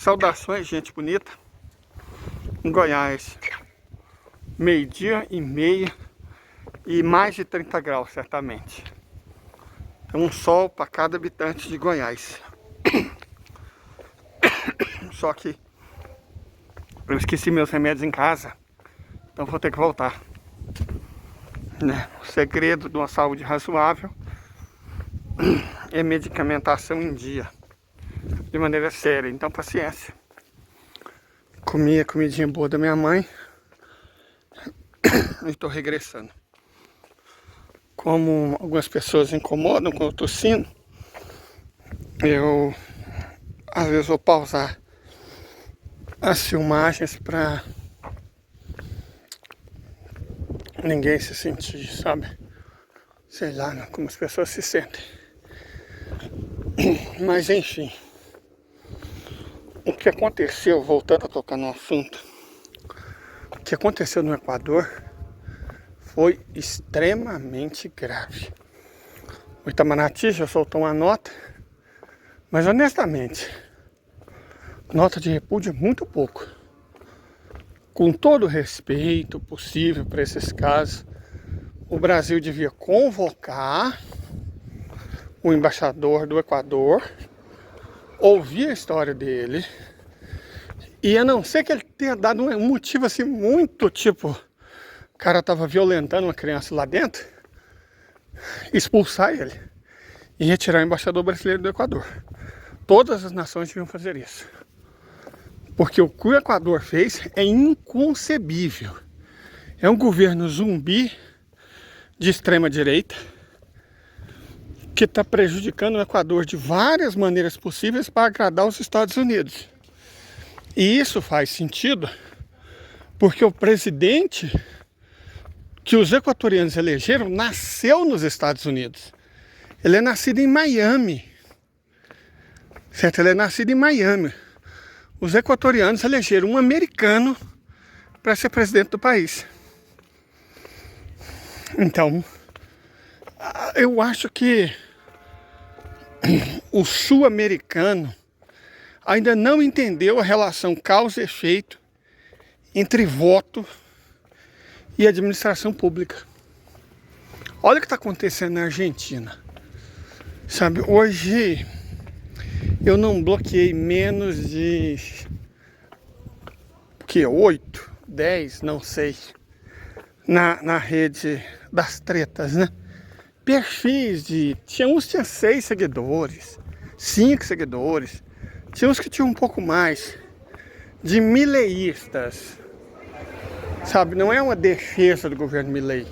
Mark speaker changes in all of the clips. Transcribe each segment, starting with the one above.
Speaker 1: Saudações, gente bonita. Em Goiás, meio-dia e meia e mais de 30 graus, certamente. É um sol para cada habitante de Goiás. Só que eu esqueci meus remédios em casa, então vou ter que voltar. Né? O segredo de uma saúde razoável é medicamentação em dia, de maneira séria. Então, paciência. Comi a comidinha boa da minha mãe e estou regressando. Como algumas pessoas incomodam quando eu tossindo, eu às vezes vou pausar as filmagens para ninguém se sentir, sabe? Sei lá, né, como as pessoas se sentem. Mas enfim, o que aconteceu, voltando a tocar no assunto, o que aconteceu no Equador foi extremamente grave. O Itamaraty já soltou uma nota, mas honestamente, nota de repúdio é muito pouco. Com todo o respeito possível para esses casos, o Brasil devia convocar o embaixador do Equador, ouvir a história dele, e a não ser que ele tenha dado um motivo assim muito tipo, o cara estava violentando uma criança lá dentro, expulsar ele e retirar o embaixador brasileiro do Equador. Todas as nações deviam fazer isso. Porque o que o Equador fez é inconcebível. É um governo zumbi de extrema direita que está prejudicando o Equador de várias maneiras possíveis para agradar os Estados Unidos. E isso faz sentido porque o presidente que os equatorianos elegeram nasceu nos Estados Unidos. Ele é nascido em Miami. Certo? Ele é nascido em Miami. Os equatorianos elegeram um americano para ser presidente do país. Então, eu acho que o sul-americano ainda não entendeu a relação causa e efeito entre voto e administração pública. Olha o que está acontecendo na Argentina. Sabe, hoje eu não bloqueei menos de 8, 10, não sei, na rede das tretas, né? Perfis tinha uns que tinham 6 seguidores, 5 seguidores, tinha uns que tinham um pouco mais, de mileístas, sabe? Não é uma defesa do governo Milei,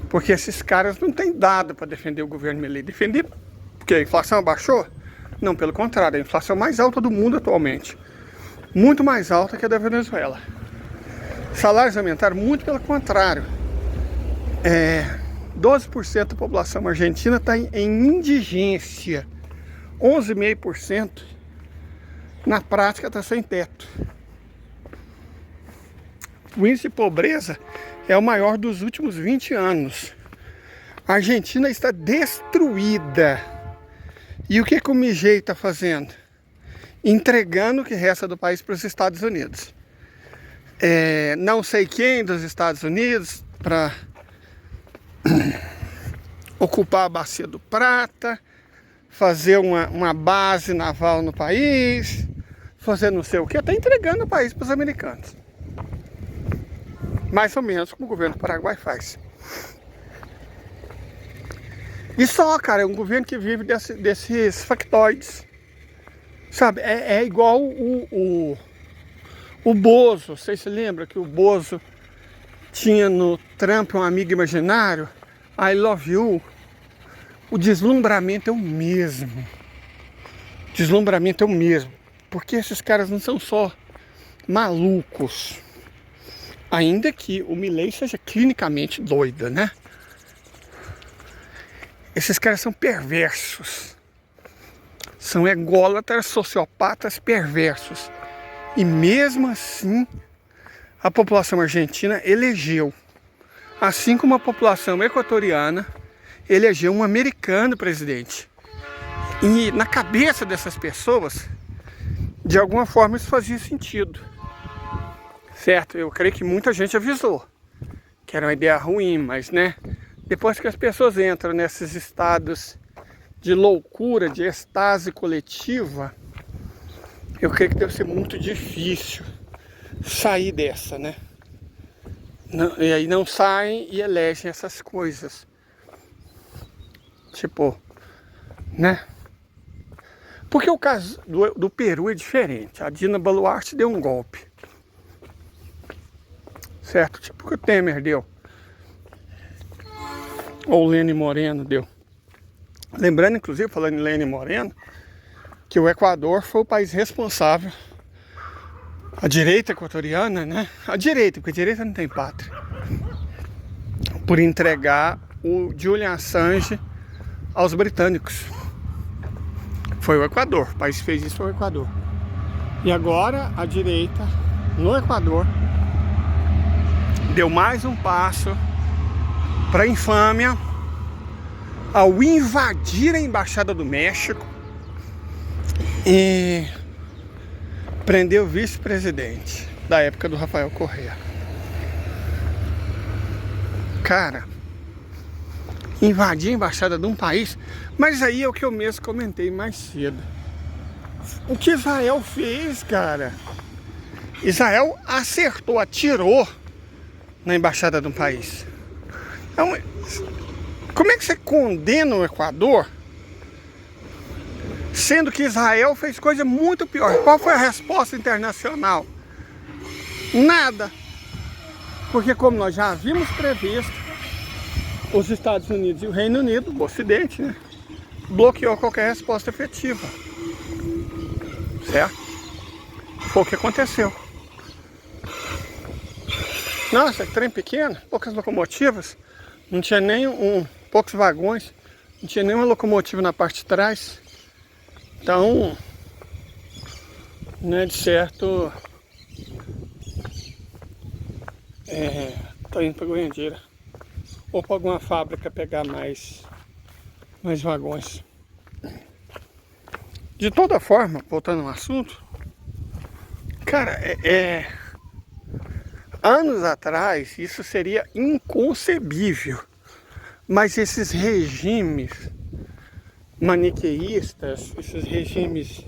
Speaker 1: porque esses caras não têm dado para defender o governo Milei. Defender porque a inflação abaixou? Não, pelo contrário, a inflação mais alta do mundo atualmente. Muito mais alta que a da Venezuela. Salários aumentaram? Muito pelo contrário. 12% da população argentina está em indigência. 11,5% na prática está sem teto. O índice de pobreza é o maior dos últimos 20 anos. A Argentina está destruída. E o que o Milei está fazendo? Entregando o que resta do país para os Estados Unidos. Não sei quem dos Estados Unidos para ocupar a Bacia do Prata, fazer uma base naval no país, fazer não sei o que, está entregando o país para os americanos. Mais ou menos como o governo do Paraguai faz. E só, cara, é um governo que vive desses factoides. Sabe, é igual o Bozo. Vocês se lembram que o Bozo tinha no Trump um amigo imaginário? I love you. O deslumbramento é o mesmo. Deslumbramento é o mesmo. Porque esses caras não são só malucos. Ainda que o Milei seja clinicamente doido, né? Esses caras são perversos. São ególatras, sociopatas perversos. E mesmo assim, a população argentina elegeu. Assim como a população equatoriana elegeu um americano presidente. E na cabeça dessas pessoas, de alguma forma isso fazia sentido, certo? Eu creio que muita gente avisou que era uma ideia ruim, mas né, depois que as pessoas entram nesses estados de loucura, de estase coletiva, eu creio que deve ser muito difícil sair dessa, né? E aí não saem e elegem essas coisas. Tipo, né? Porque o caso do Peru é diferente. A Dina Boluarte deu um golpe. Certo? Tipo o que o Temer deu. Ou o Lenin Moreno deu. Lembrando, inclusive, falando em Lenin Moreno, que o Equador foi o país responsável, a direita equatoriana, né? A direita, porque a direita não tem pátria, por entregar o Julian Assange aos britânicos. Foi o Equador, o país que fez isso foi o Equador. E agora a direita no Equador deu mais um passo para a infâmia ao invadir a Embaixada do México e prender o vice-presidente da época do Rafael Correa. Cara, invadir a embaixada de um país, mas aí é o que eu mesmo comentei mais cedo. O que Israel fez, cara? Israel acertou, atirou na embaixada de um país. Então, como é que você condena o Equador, sendo que Israel fez coisa muito pior? Qual foi a resposta internacional? Nada. Porque como nós já havíamos previsto, os Estados Unidos e o Reino Unido, o Ocidente, né, bloqueou qualquer resposta efetiva. Certo? Foi o que aconteceu. Nossa, trem pequeno, poucas locomotivas, não tinha nem poucos vagões, não tinha nenhuma locomotiva na parte de trás. Então, né, de certo, tô indo para Goiandira ou para alguma fábrica pegar mais vagões. De toda forma, voltando ao assunto, cara, anos atrás isso seria inconcebível, mas esses regimes maniqueístas, esses regimes,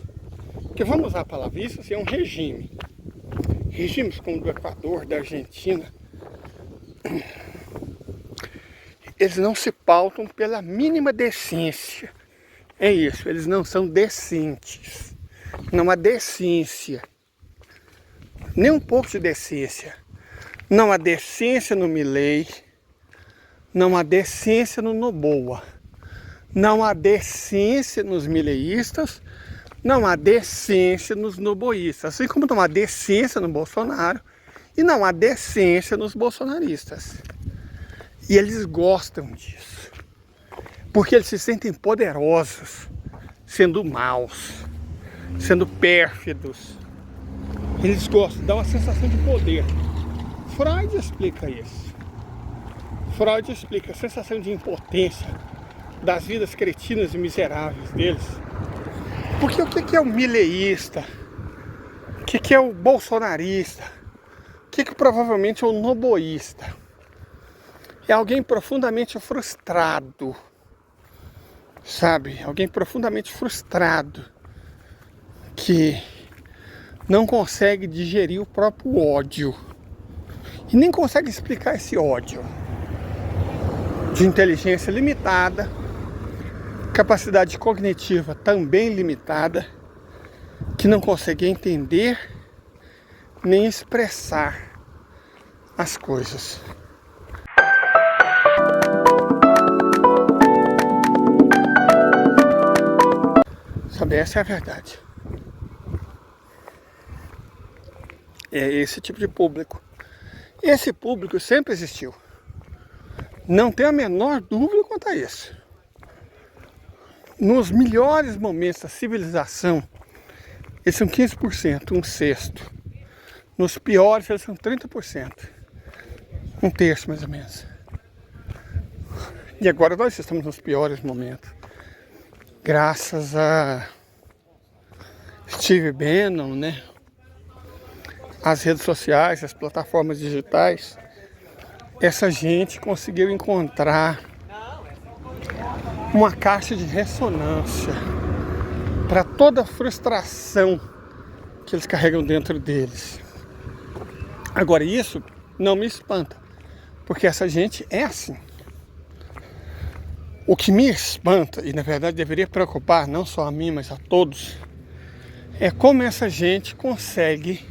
Speaker 1: que vamos usar a palavra, isso é um regime, regimes como o do Equador, da Argentina, eles não se pautam pela mínima decência. É isso, eles não são decentes. Não há decência. Nem um pouco de decência. Não há decência no Milei. Não há decência no Noboa. Não há decência nos mileístas. Não há decência nos noboístas. Assim como não há decência no Bolsonaro. E não há decência nos bolsonaristas. E eles gostam disso. Porque eles se sentem poderosos, sendo maus, sendo pérfidos. Eles gostam, dá uma sensação de poder. Freud explica isso. Freud explica a sensação de impotência das vidas cretinas e miseráveis deles. Porque o que é o mileísta? O que é o bolsonarista? O que provavelmente é o noboísta? É alguém profundamente frustrado. Sabe, alguém profundamente frustrado que não consegue digerir o próprio ódio e nem consegue explicar esse ódio, de inteligência limitada, capacidade cognitiva também limitada, que não consegue entender nem expressar as coisas. Sabe, essa é a verdade. É esse tipo de público. Esse público sempre existiu. Não tem a menor dúvida quanto a isso. Nos melhores momentos da civilização, eles são 15%, um sexto. Nos piores, eles são 30%. Um terço, mais ou menos. E agora nós estamos nos piores momentos. Graças a Steve Bannon, né? As redes sociais, as plataformas digitais, essa gente conseguiu encontrar uma caixa de ressonância para toda a frustração que eles carregam dentro deles. Agora, isso não me espanta, porque essa gente é assim. O que me espanta, e na verdade deveria preocupar não só a mim, mas a todos, é como essa gente consegue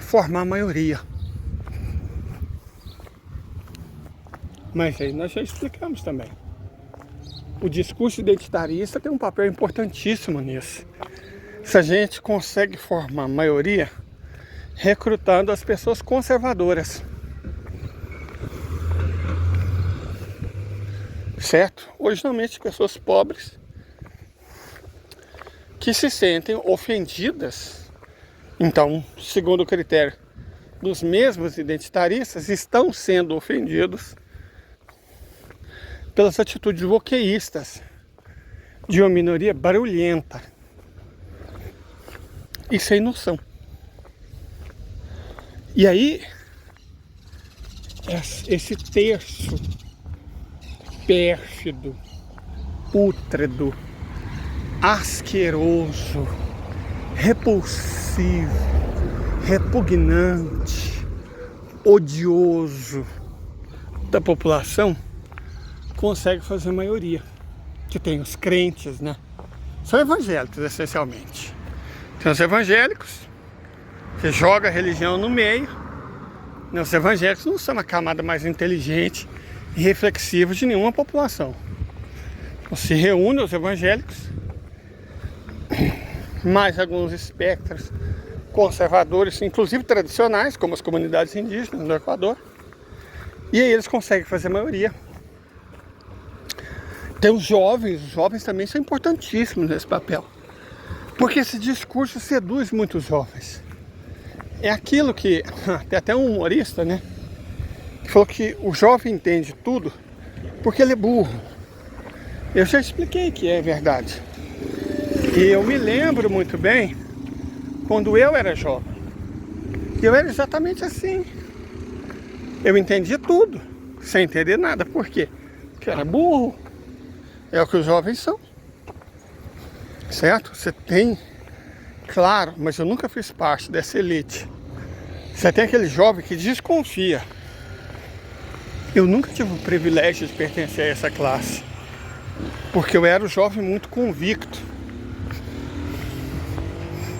Speaker 1: formar a maioria. Mas aí nós já explicamos também. O discurso identitarista tem um papel importantíssimo nisso. Essa gente consegue formar a maioria recrutando as pessoas conservadoras. Certo? Originalmente pessoas pobres que se sentem ofendidas. Então, segundo o critério dos mesmos identitaristas, estão sendo ofendidos pelas atitudes wokeístas de uma minoria barulhenta e sem noção. E aí, esse terço pérfido, pútrido, asqueroso, repulsivo, repugnante, odioso da população consegue fazer maioria. Que tem os crentes, né? São evangélicos, essencialmente. Tem os evangélicos, que joga a religião no meio. Os evangélicos não são a camada mais inteligente e reflexiva de nenhuma população. Então, se reúne os evangélicos, mais alguns espectros conservadores, inclusive tradicionais, como as comunidades indígenas do Equador, e aí eles conseguem fazer maioria. Tem os jovens também são importantíssimos nesse papel, porque esse discurso seduz muitos jovens. É aquilo que, tem até um humorista, né, que falou que o jovem entende tudo porque ele é burro. Eu já expliquei que é verdade. E eu me lembro muito bem quando eu era jovem. Eu era exatamente assim. Eu entendia tudo, sem entender nada. Por quê? Porque eu era burro. É o que os jovens são. Certo? Você tem, claro, mas eu nunca fiz parte dessa elite. Você tem aquele jovem que desconfia. Eu nunca tive o privilégio de pertencer a essa classe, porque eu era um jovem muito convicto.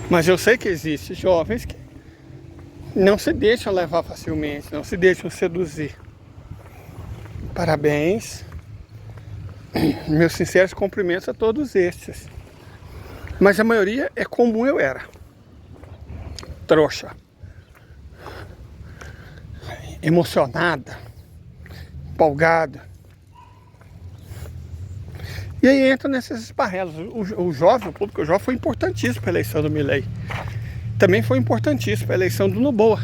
Speaker 1: Mas eu sei que existem jovens que não se deixam levar facilmente, não se deixam seduzir. Parabéns, meus sinceros cumprimentos a todos estes. Mas a maioria é como eu era. Trouxa. Emocionada. Empolgada. E aí entra nesses esparrelos. O jovem, o público jovem foi importantíssimo para a eleição do Milei. Também foi importantíssimo para a eleição do Noboa.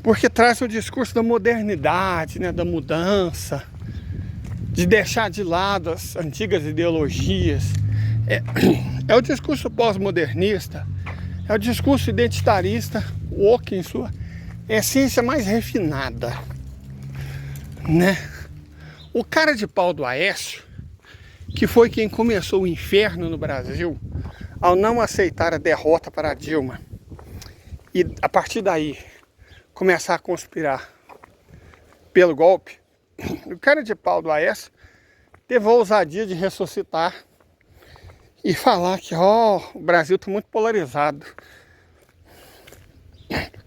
Speaker 1: Porque traz o discurso da modernidade, né, da mudança, de deixar de lado as antigas ideologias. É o discurso pós-modernista, é o discurso identitarista, woke em sua essência mais refinada, né? O cara de pau do Aécio, que foi quem começou o inferno no Brasil, ao não aceitar a derrota para a Dilma, e a partir daí começar a conspirar pelo golpe, o cara de pau do Aécio teve a ousadia de ressuscitar e falar que o Brasil está muito polarizado.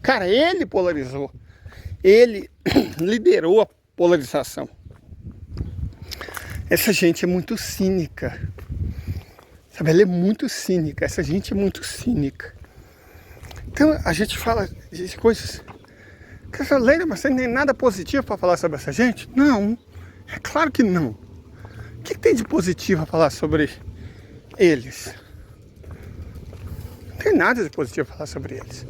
Speaker 1: Cara, ele polarizou. Ele liderou a polarização. Essa gente é muito cínica. Sabe, ela é muito cínica. Essa gente é muito cínica. Então a gente fala de coisas. Leila, mas você não tem nada positivo para falar sobre essa gente? Não, é claro que não. O que tem de positivo a falar sobre eles? Não tem nada de positivo a falar sobre eles.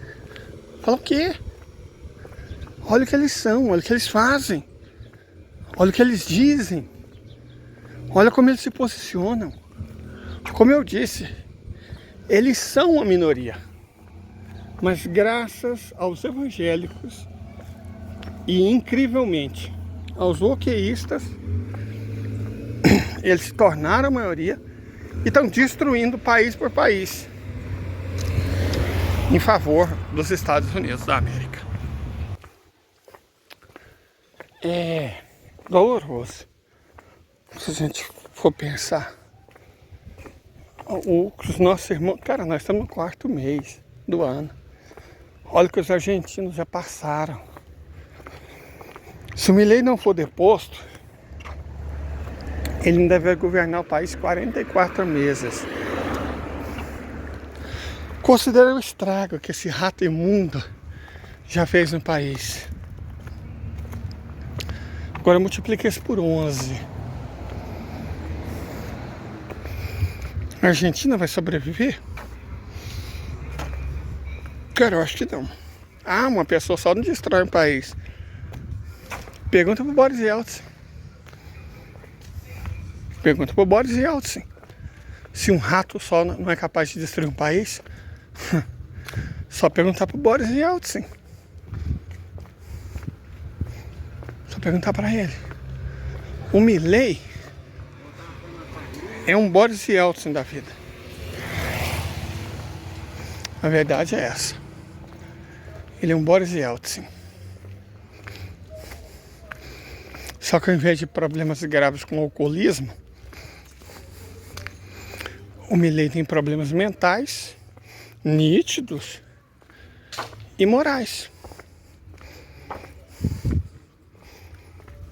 Speaker 1: Fala o quê? Olha o que eles são, olha o que eles fazem. Olha o que eles dizem. Olha como eles se posicionam. Como eu disse, Eles são uma minoria, mas graças aos evangélicos e incrivelmente aos wokeístas, eles se tornaram a maioria e estão destruindo país por país em favor dos Estados Unidos da América. É doloroso se a gente for pensar. Os nossos irmãos, cara, nós estamos no 4º mês do ano. Olha o que os argentinos já passaram. Se o Milei não for deposto, ele ainda vai governar o país 44 meses. Considera o estrago que esse rato imundo já fez no país. Agora multiplica isso por 11. A Argentina vai sobreviver? Cara, eu acho que não. Ah, uma pessoa só não destrói um país. Pergunta pro Boris Yeltsin. Pergunta pro Boris Yeltsin. Se um rato só não é capaz de destruir um país, só perguntar pro Boris Yeltsin. Só perguntar pra ele. O Milei é um Boris Yeltsin da vida. A verdade é essa. Ele é um Boris Yeltsin. Só que ao invés de problemas graves com alcoolismo, o Milei tem problemas mentais, nítidos e morais.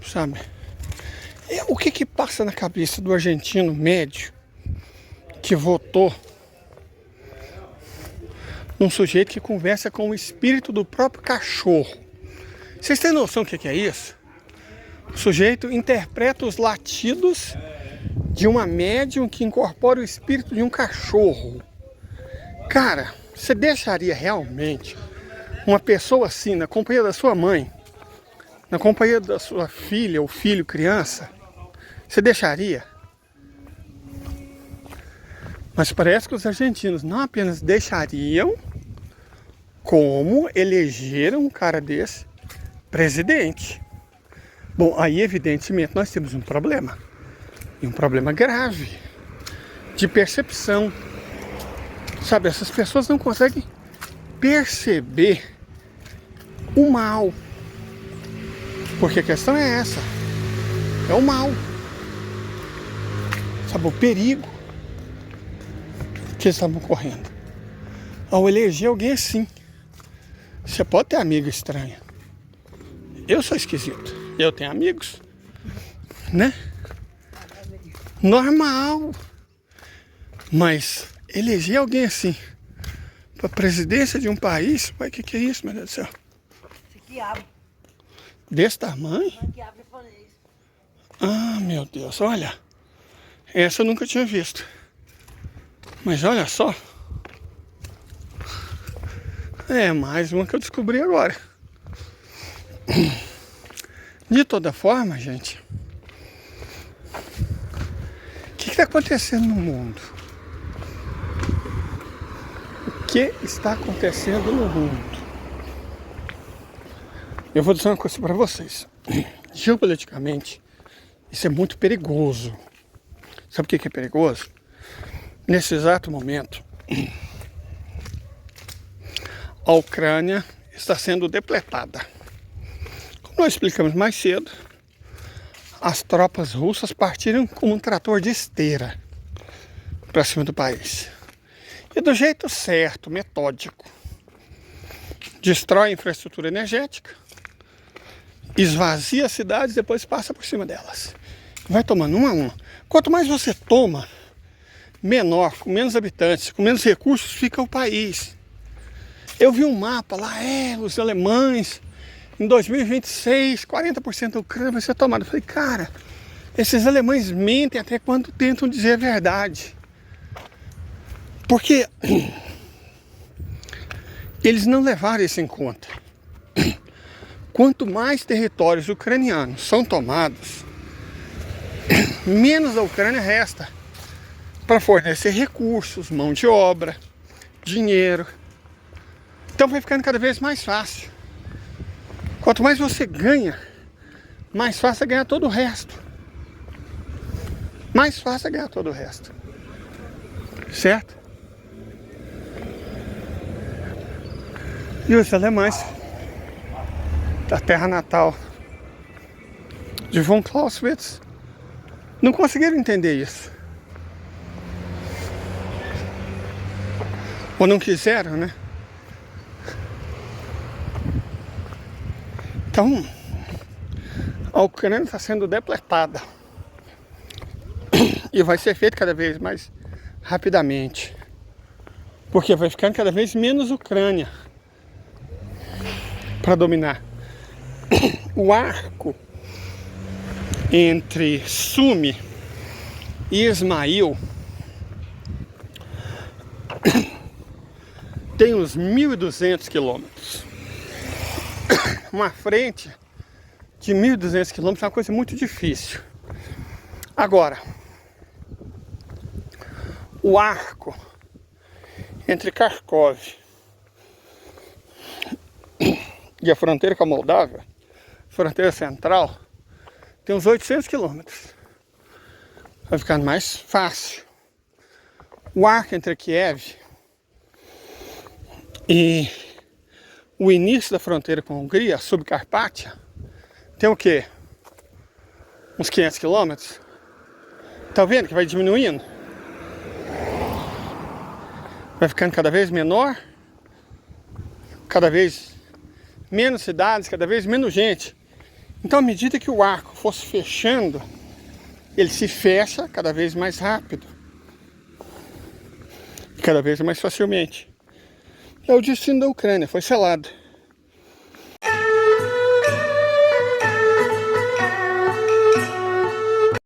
Speaker 1: Sabe? O que passa na cabeça do argentino médio que votou num sujeito que conversa com o espírito do próprio cachorro? Vocês têm noção do que é isso? O sujeito interpreta os latidos de uma médium que incorpora o espírito de um cachorro. Cara, você deixaria realmente uma pessoa assim na companhia da sua mãe, na companhia da sua filha ou filho, criança? Você deixaria? Mas parece que os argentinos não apenas deixariam, como elegeram um cara desse presidente. Bom, aí evidentemente nós temos um problema. E um problema grave de percepção. Sabe, essas pessoas não conseguem perceber o mal. Porque a questão é essa. É o mal. Sabe, o perigo que eles estavam correndo. Ao eleger alguém assim, você pode ter amigo estranho. Eu sou esquisito. Eu tenho amigos, né? Normal. Mas eleger alguém assim para presidência de um país, o que é isso, meu Deus do céu?
Speaker 2: Esse quiabo.
Speaker 1: Desse tamanho?
Speaker 2: Quiabo japonês.
Speaker 1: Ah, meu Deus, olha. Essa eu nunca tinha visto. Mas olha só. É mais uma que eu descobri agora. De toda forma, gente, o que está acontecendo no mundo? O que está acontecendo no mundo? Eu vou dizer uma coisa para vocês. Geopoliticamente, isso é muito perigoso. Sabe o que é perigoso? Nesse exato momento, a Ucrânia está sendo depletada. Como nós explicamos mais cedo, as tropas russas partiram como um trator de esteira para cima do país. E do jeito certo, metódico. Destrói a infraestrutura energética, esvazia as cidades e depois passa por cima delas. Vai tomando uma a uma. Quanto mais você toma, menor, com menos habitantes, com menos recursos fica o país. Eu vi um mapa lá, os alemães, em 2026, 40% da Ucrânia vai ser tomada. Eu falei, cara, esses alemães mentem até quando tentam dizer a verdade. Porque eles não levaram isso em conta. Quanto mais territórios ucranianos são tomados, menos da Ucrânia resta. para fornecer recursos, mão de obra, dinheiro. Então vai ficando cada vez mais fácil. Quanto mais você ganha, mais fácil é ganhar todo o resto. Mais fácil é ganhar todo o resto. Certo? E os alemães da terra natal de von Clausewitz não conseguiram entender isso. Ou não quiseram, né? Então, a Ucrânia está sendo depletada. E vai ser feito cada vez mais rapidamente. Porque vai ficando cada vez menos Ucrânia para dominar. O arco entre Sumi e Ismail tem uns 1.200 quilômetros. Uma frente de 1.200 quilômetros é uma coisa muito difícil. Agora, o arco entre Kharkov e a fronteira com a Moldávia, fronteira central, tem uns 800 quilômetros. Vai ficando mais fácil. O arco entre Kiev e o início da fronteira com a Hungria, Subcarpátia, tem o quê? Uns 500 quilômetros. Tá vendo que vai diminuindo? Vai ficando cada vez menor, cada vez menos cidades, cada vez menos gente. Então, à medida que o arco fosse fechando, ele se fecha cada vez mais rápido, cada vez mais facilmente. É o destino da Ucrânia, foi selado.